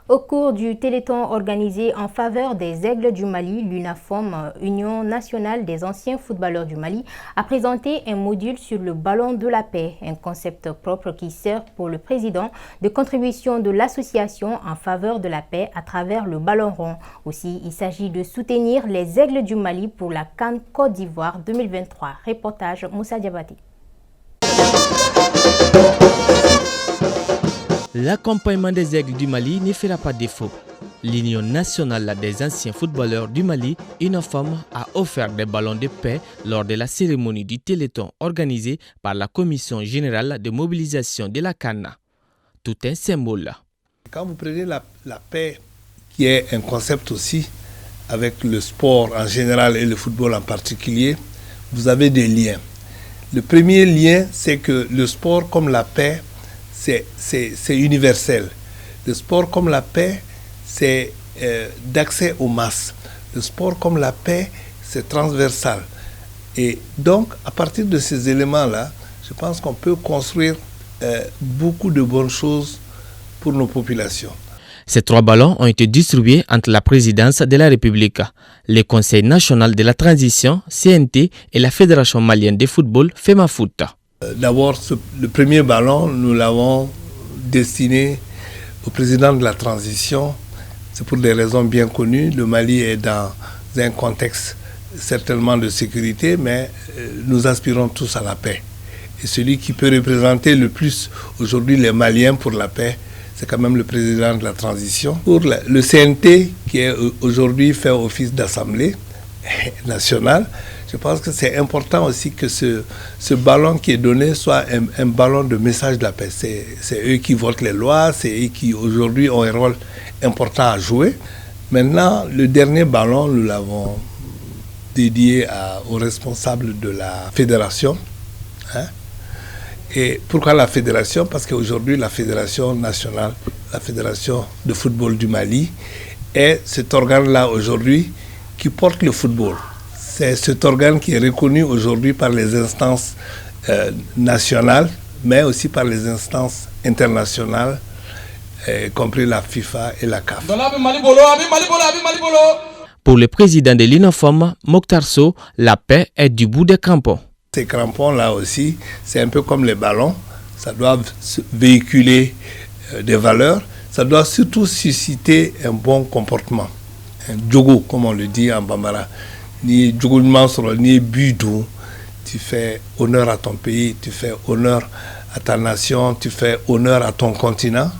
Au cours du Téléthon organisé en faveur des Aigles du Mali, l'UNAFOM, Union nationale des anciens footballeurs du Mali, a présenté un module sur le ballon de la paix, un concept propre qui sert pour le président de contribution de l'association en faveur de la paix à travers le ballon rond. Aussi, il s'agit de soutenir les Aigles du Mali pour la CAN Côte d'Ivoire 2023. Reportage Moussa Diabati. L'accompagnement des Aigles du Mali ne fera pas défaut. L'Union nationale des anciens footballeurs du Mali, UNAFOM, a offert des ballons de paix lors de la cérémonie du Téléthon organisée par la Commission générale de mobilisation de la CAN. Tout un symbole. Quand vous prenez la paix, qui est un concept aussi, avec le sport en général et le football en particulier, vous avez des liens. Le premier lien, c'est que le sport comme la paix, c'est universel. Le sport comme la paix, c'est d'accès aux masses. Le sport comme la paix, c'est transversal. Et donc, à partir de ces éléments-là, je pense qu'on peut construire beaucoup de bonnes choses pour nos populations. Ces 3 ballons ont été distribués entre la présidence de la République, le Conseil national de la transition, CNT, et la Fédération malienne de football, FEMAFOOT. D'abord, le premier ballon, nous l'avons destiné au président de la transition. C'est pour des raisons bien connues. Le Mali est dans un contexte certainement de sécurité, mais nous aspirons tous à la paix. Et celui qui peut représenter le plus aujourd'hui les Maliens pour la paix, c'est quand même le président de la transition. Pour le CNT, qui est aujourd'hui fait office d'Assemblée nationale, je pense que c'est important aussi que ce ballon qui est donné soit un ballon de message de la paix. C'est eux qui votent les lois, c'est eux qui aujourd'hui ont un rôle important à jouer. Maintenant, le dernier ballon, nous l'avons dédié aux responsables de la fédération. Et pourquoi la fédération? Parce qu'aujourd'hui, la fédération nationale, la fédération de football du Mali, est cet organe-là aujourd'hui qui porte le football. C'est cet organe qui est reconnu aujourd'hui par les instances nationales, mais aussi par les instances internationales, y compris la FIFA et la CAF. Pour le président de l'UNAFOM, Mokhtar Sow, la paix est du bout des crampons. Ces crampons-là aussi, c'est un peu comme les ballons. Ça doit véhiculer des valeurs. Ça doit surtout susciter un bon comportement. Un djogo, comme on le dit en bambara. Ni djogo ni budou. Tu fais honneur à ton pays, tu fais honneur à ta nation, tu fais honneur à ton continent.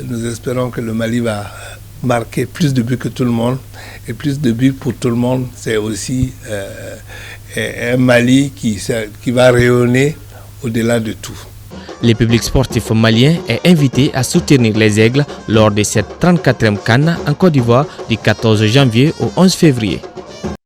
Nous espérons que le Mali va marquer plus de buts que tout le monde. Et plus de buts pour tout le monde, c'est aussi un Mali qui va rayonner au-delà de tout. Le public sportif malien est invité à soutenir les Aigles lors de cette 34e CAN en Côte d'Ivoire du 14 janvier au 11 février.